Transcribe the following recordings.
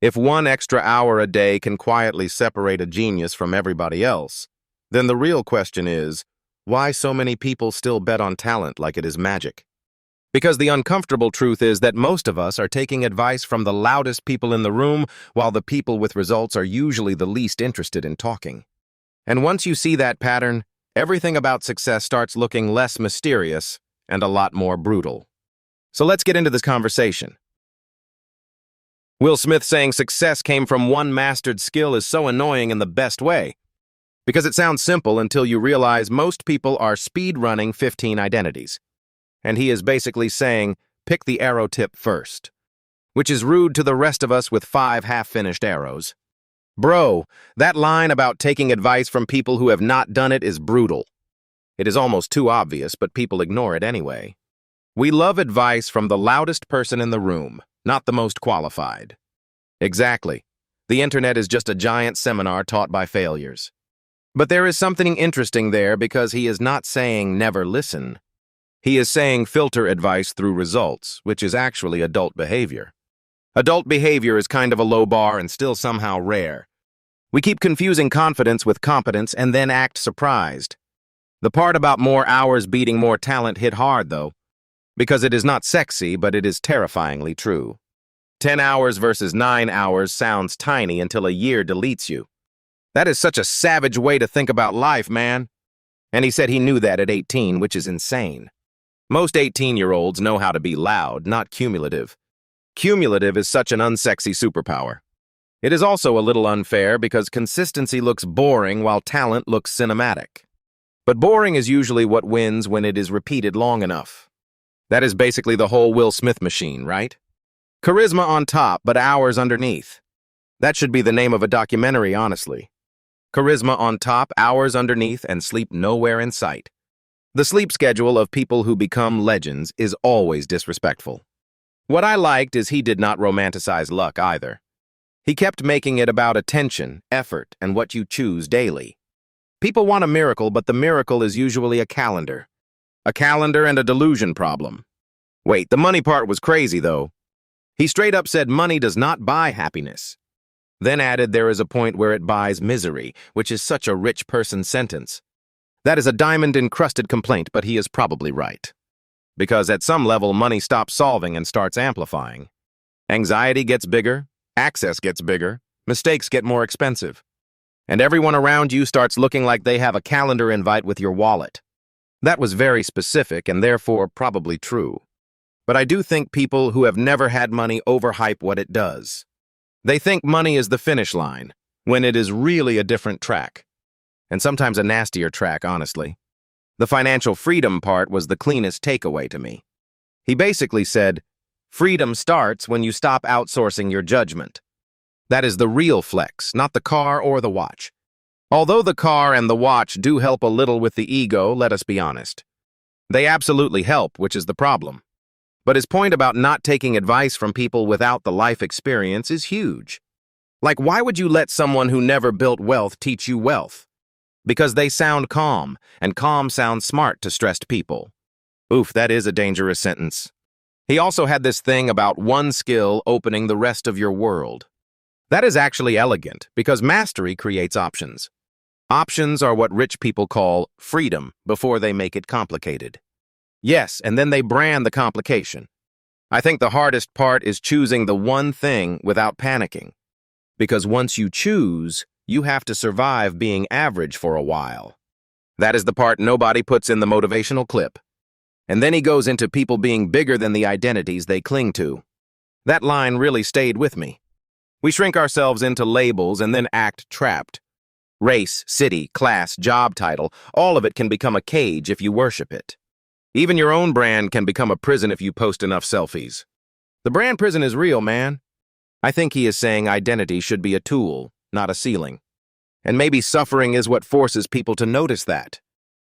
If 1 extra hour a day can quietly separate a genius from everybody else, then the real question is, why so many people still bet on talent like it is magic? Because the uncomfortable truth is that most of us are taking advice from the loudest people in the room, while the people with results are usually the least interested in talking. And once you see that pattern, everything about success starts looking less mysterious and a lot more brutal. So let's get into this conversation. Will Smith saying success came from one mastered skill is so annoying in the best way, because it sounds simple until you realize most people are speed-running 15 identities. And he is basically saying, pick the arrow tip first, which is rude to the rest of us with 5 half-finished arrows. Bro, that line about taking advice from people who have not done it is brutal. It is almost too obvious, but people ignore it anyway. We love advice from the loudest person in the room, not the most qualified. Exactly. The internet is just a giant seminar taught by failures. But there is something interesting there because he is not saying never listen. He is saying filter advice through results, which is actually adult behavior. Adult behavior is kind of a low bar and still somehow rare. We keep confusing confidence with competence and then act surprised. The part about more hours beating more talent hit hard, though, because it is not sexy, but it is terrifyingly true. 10 hours versus 9 hours sounds tiny until a year deletes you. That is such a savage way to think about life, man. And he said he knew that at 18, which is insane. Most 18-year-olds know how to be loud, not cumulative. Cumulative is such an unsexy superpower. It is also a little unfair because consistency looks boring while talent looks cinematic. But boring is usually what wins when it is repeated long enough. That is basically the whole Will Smith machine, right? Charisma on top, but hours underneath. That should be the name of a documentary, honestly. Charisma on top, hours underneath, and sleep nowhere in sight. The sleep schedule of people who become legends is always disrespectful. What I liked is he did not romanticize luck either. He kept making it about attention, effort, and what you choose daily. People want a miracle, but the miracle is usually a calendar. A calendar and a delusion problem. Wait, the money part was crazy, though. He straight up said money does not buy happiness. Then added there is a point where it buys misery, which is such a rich person sentence. That is a diamond-encrusted complaint, but he is probably right. Because at some level, money stops solving and starts amplifying. Anxiety gets bigger, access gets bigger, mistakes get more expensive. And everyone around you starts looking like they have a calendar invite with your wallet. That was very specific and therefore probably true. But I do think people who have never had money overhype what it does. They think money is the finish line, when it is really a different track. And sometimes a nastier track, honestly. The financial freedom part was the cleanest takeaway to me. He basically said, freedom starts when you stop outsourcing your judgment. That is the real flex, not the car or the watch. Although the car and the watch do help a little with the ego, let us be honest. They absolutely help, which is the problem. But his point about not taking advice from people without the life experience is huge. Like, why would you let someone who never built wealth teach you wealth? Because they sound calm, and calm sounds smart to stressed people. Oof, that is a dangerous sentence. He also had this thing about one skill opening the rest of your world. That is actually elegant, because mastery creates options. Options are what rich people call freedom before they make it complicated. Yes, and then they brand the complication. I think the hardest part is choosing the one thing without panicking. Because once you choose, you have to survive being average for a while. That is the part nobody puts in the motivational clip. And then he goes into people being bigger than the identities they cling to. That line really stayed with me. We shrink ourselves into labels and then act trapped. Race, city, class, job title, all of it can become a cage if you worship it. Even your own brand can become a prison if you post enough selfies. The brand prison is real, man. I think he is saying identity should be a tool, not a ceiling. And maybe suffering is what forces people to notice that.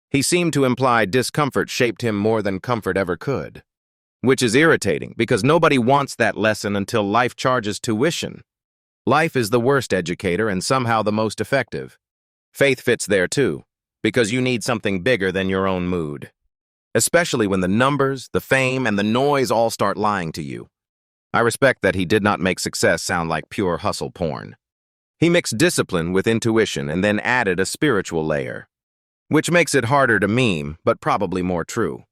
He seemed to imply discomfort shaped him more than comfort ever could. Which is irritating, because nobody wants that lesson until life charges tuition. Life is the worst educator and somehow the most effective. Faith fits there too, because you need something bigger than your own mood. Especially when the numbers, the fame, and the noise all start lying to you. I respect that he did not make success sound like pure hustle porn. He mixed discipline with intuition and then added a spiritual layer, which makes it harder to meme, but probably more true.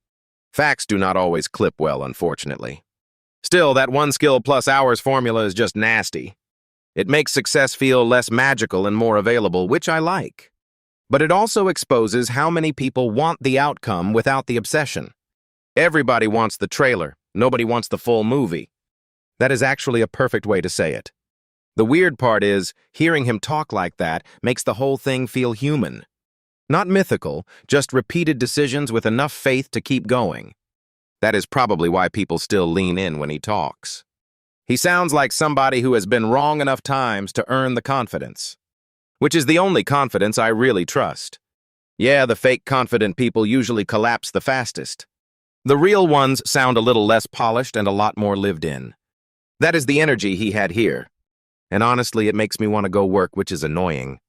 Facts do not always clip well, unfortunately. Still, that 1 skill plus hours formula is just nasty. It makes success feel less magical and more available, which I like. But it also exposes how many people want the outcome without the obsession. Everybody wants the trailer. Nobody wants the full movie. That is actually a perfect way to say it. The weird part is, hearing him talk like that makes the whole thing feel human. Not mythical, just repeated decisions with enough faith to keep going. That is probably why people still lean in when he talks. He sounds like somebody who has been wrong enough times to earn the confidence. Which is the only confidence I really trust. Yeah, the fake confident people usually collapse the fastest. The real ones sound a little less polished and a lot more lived in. That is the energy he had here. And honestly, it makes me want to go work, which is annoying.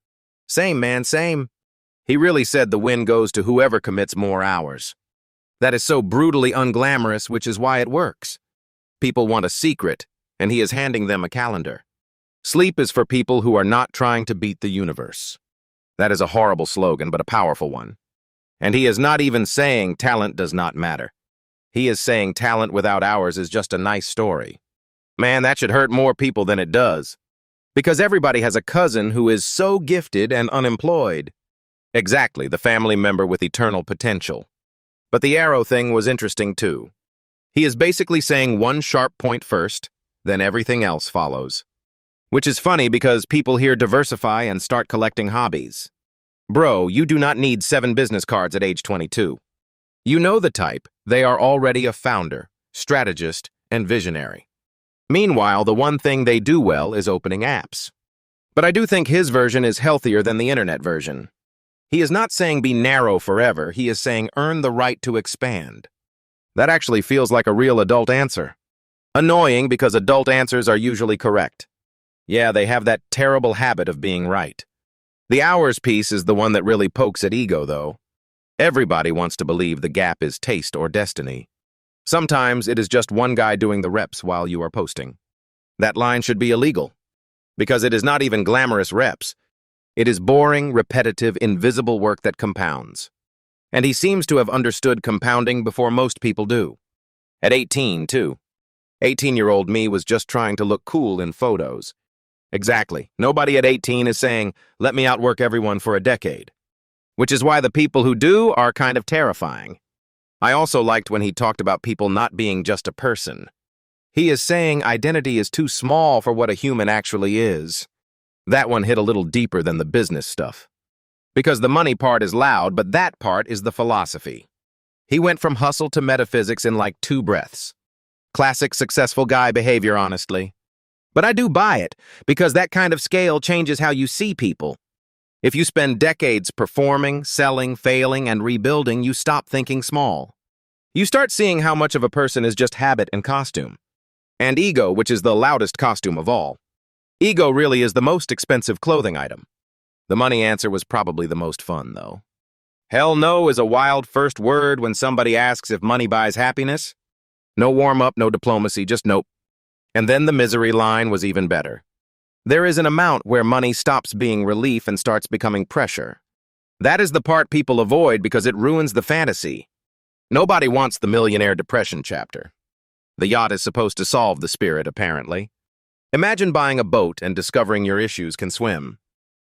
Same, man, same. He really said the win goes to whoever commits more hours. That is so brutally unglamorous, which is why it works. People want a secret, and he is handing them a calendar. Sleep is for people who are not trying to beat the universe. That is a horrible slogan, but a powerful one. And he is not even saying talent does not matter. He is saying talent without hours is just a nice story. Man, that should hurt more people than it does. Because everybody has a cousin who is so gifted and unemployed. Exactly, the family member with eternal potential. But the arrow thing was interesting too. He is basically saying one sharp point first, then everything else follows. Which is funny because people here diversify and start collecting hobbies. Bro, you do not need 7 business cards at age 22. You know the type. They are already a founder, strategist, and visionary. Meanwhile, the one thing they do well is opening apps. But I do think his version is healthier than the internet version. He is not saying be narrow forever, he is saying earn the right to expand. That actually feels like a real adult answer. Annoying because adult answers are usually correct. Yeah, they have that terrible habit of being right. The hours piece is the one that really pokes at ego, though. Everybody wants to believe the gap is taste or destiny. Sometimes it is just one guy doing the reps while you are posting. That line should be illegal, because it is not even glamorous reps. It is boring, repetitive, invisible work that compounds. And he seems to have understood compounding before most people do. At 18, too. 18-year-old me was just trying to look cool in photos. Exactly. Nobody at 18 is saying, let me outwork everyone for a decade. Which is why the people who do are kind of terrifying. I also liked when he talked about people not being just a person. He is saying identity is too small for what a human actually is. That one hit a little deeper than the business stuff. Because the money part is loud, but that part is the philosophy. He went from hustle to metaphysics in like 2 breaths. Classic successful guy behavior, honestly. But I do buy it, because that kind of scale changes how you see people. If you spend decades performing, selling, failing, and rebuilding, you stop thinking small. You start seeing how much of a person is just habit and costume. And ego, which is the loudest costume of all. Ego really is the most expensive clothing item. The money answer was probably the most fun, though. Hell no is a wild first word when somebody asks if money buys happiness. No warm-up, no diplomacy, just nope. And then the misery line was even better. There is an amount where money stops being relief and starts becoming pressure. That is the part people avoid because it ruins the fantasy. Nobody wants the millionaire depression chapter. The yacht is supposed to solve the spirit, apparently. Imagine buying a boat and discovering your issues can swim.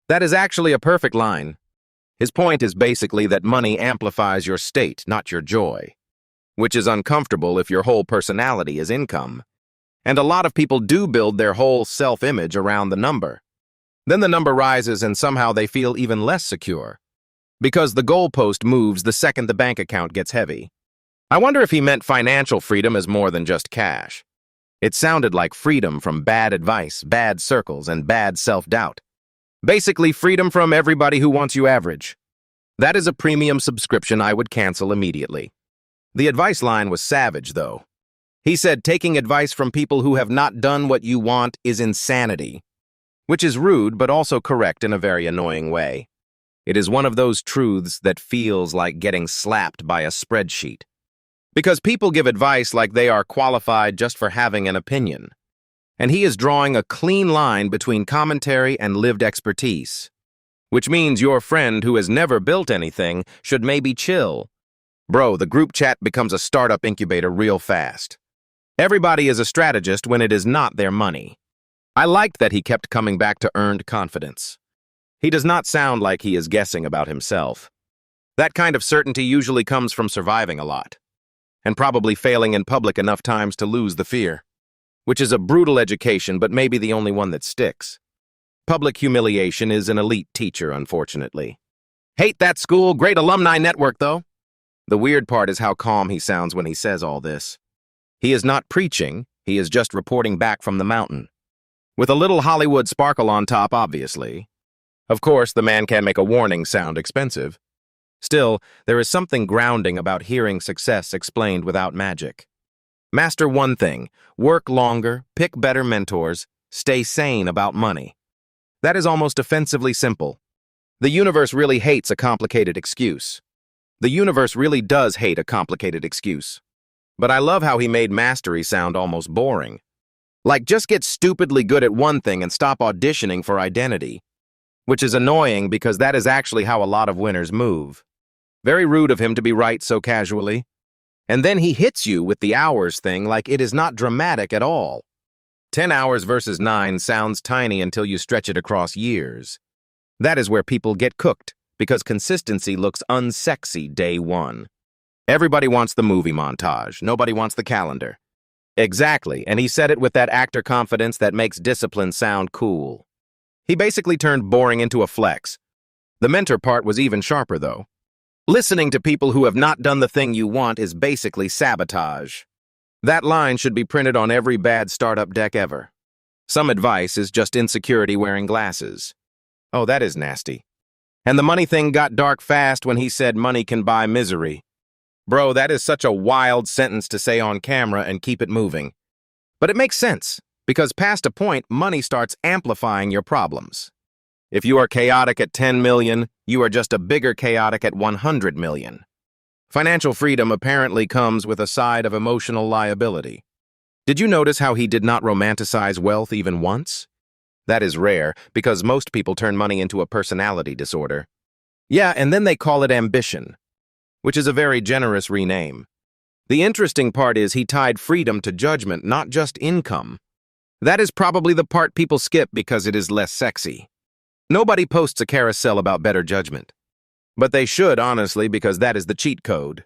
That is actually a perfect line. His point is basically that money amplifies your state, not your joy. Which is uncomfortable if your whole personality is income. And a lot of people do build their whole self-image around the number. Then the number rises and somehow they feel even less secure. Because the goalpost moves the second the bank account gets heavy. I wonder if he meant financial freedom as more than just cash. It sounded like freedom from bad advice, bad circles, and bad self-doubt. Basically, freedom from everybody who wants you average. That is a premium subscription I would cancel immediately. The advice line was savage, though. He said taking advice from people who have not done what you want is insanity. Which is rude, but also correct in a very annoying way. It is one of those truths that feels like getting slapped by a spreadsheet. Because people give advice like they are qualified just for having an opinion. And he is drawing a clean line between commentary and lived expertise. Which means your friend who has never built anything should maybe chill. Bro, the group chat becomes a startup incubator real fast. Everybody is a strategist when it is not their money. I liked that he kept coming back to earned confidence. He does not sound like he is guessing about himself. That kind of certainty usually comes from surviving a lot, and probably failing in public enough times to lose the fear, which is a brutal education but maybe the only one that sticks. Public humiliation is an elite teacher, unfortunately. Hate that school, great alumni network, though. The weird part is how calm he sounds when he says all this. He is not preaching, he is just reporting back from the mountain. With a little Hollywood sparkle on top, obviously. Of course, the man can make a warning sound expensive. Still, there is something grounding about hearing success explained without magic. Master one thing, work longer, pick better mentors, stay sane about money. That is almost offensively simple. The universe really hates a complicated excuse. The universe really does hate a complicated excuse. But I love how he made mastery sound almost boring. Like, just get stupidly good at one thing and stop auditioning for identity. Which is annoying because that is actually how a lot of winners move. Very rude of him to be right so casually. And then he hits you with the hours thing like it is not dramatic at all. 10 hours versus 9 sounds tiny until you stretch it across years. That is where people get cooked, because consistency looks unsexy day one. Everybody wants the movie montage, nobody wants the calendar. Exactly, and he said it with that actor confidence that makes discipline sound cool. He basically turned boring into a flex. The mentor part was even sharper, though. Listening to people who have not done the thing you want is basically sabotage. That line should be printed on every bad startup deck ever. Some advice is just insecurity wearing glasses. Oh, that is nasty. And the money thing got dark fast when he said money can buy misery. Bro, that is such a wild sentence to say on camera and keep it moving. But it makes sense, because past a point, money starts amplifying your problems. If you are chaotic at 10 million, you are just a bigger chaotic at 100 million. Financial freedom apparently comes with a side of emotional liability. Did you notice how he did not romanticize wealth even once? That is rare, because most people turn money into a personality disorder. Yeah, and then they call it ambition, which is a very generous rename. The interesting part is he tied freedom to judgment, not just income. That is probably the part people skip because it is less sexy. Nobody posts a carousel about better judgment. But they should, honestly, because that is the cheat code.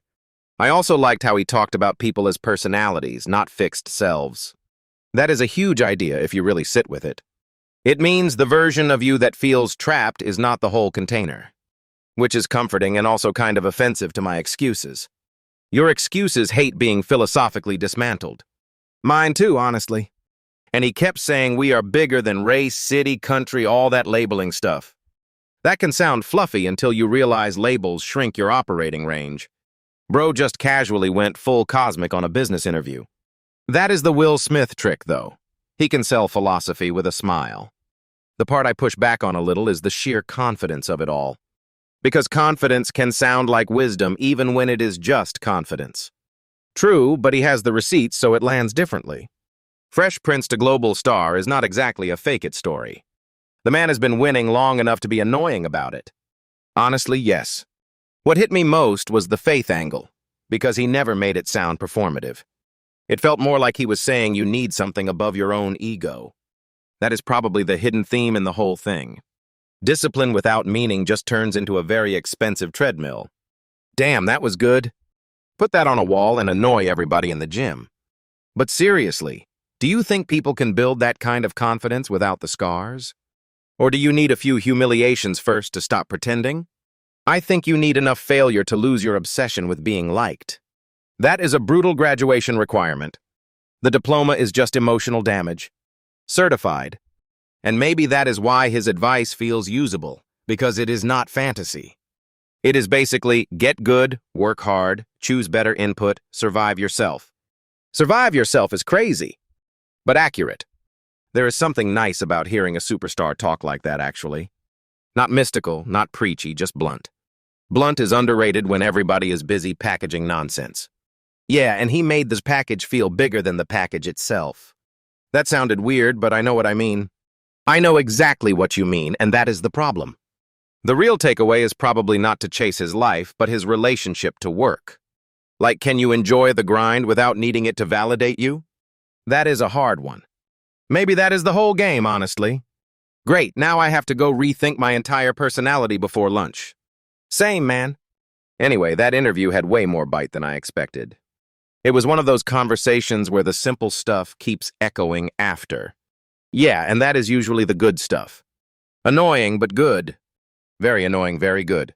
I also liked how he talked about people as personalities, not fixed selves. That is a huge idea if you really sit with it. It means the version of you that feels trapped is not the whole container. Which is comforting and also kind of offensive to my excuses. Your excuses hate being philosophically dismantled. Mine too, honestly. And he kept saying we are bigger than race, city, country, all that labeling stuff. That can sound fluffy until you realize labels shrink your operating range. Bro just casually went full cosmic on a business interview. That is the Will Smith trick, though. He can sell philosophy with a smile. The part I push back on a little is the sheer confidence of it all. Because confidence can sound like wisdom even when it is just confidence. True, but he has the receipts, so it lands differently. Fresh Prince to global star is not exactly a fake-it story. The man has been winning long enough to be annoying about it. Honestly, yes. What hit me most was the faith angle, because he never made it sound performative. It felt more like he was saying you need something above your own ego. That is probably the hidden theme in the whole thing. Discipline without meaning just turns into a very expensive treadmill. Damn, that was good. Put that on a wall and annoy everybody in the gym. But seriously, do you think people can build that kind of confidence without the scars? Or do you need a few humiliations first to stop pretending? I think you need enough failure to lose your obsession with being liked. That is a brutal graduation requirement. The diploma is just emotional damage. Certified. And maybe that is why his advice feels usable, because it is not fantasy. It is basically get good, work hard, choose better input, survive yourself. Survive yourself is crazy, but accurate. There is something nice about hearing a superstar talk like that, actually. Not mystical, not preachy, just blunt. Blunt is underrated when everybody is busy packaging nonsense. Yeah, and he made this package feel bigger than the package itself. That sounded weird, but I know what I mean. I know exactly what you mean, and that is the problem. The real takeaway is probably not to chase his life, but his relationship to work. Like, can you enjoy the grind without needing it to validate you? That is a hard one. Maybe that is the whole game, honestly. Great, now I have to go rethink my entire personality before lunch. Same, man. Anyway, that interview had way more bite than I expected. It was one of those conversations where the simple stuff keeps echoing after. Yeah, and that is usually the good stuff. Annoying, but good. Very annoying, very good.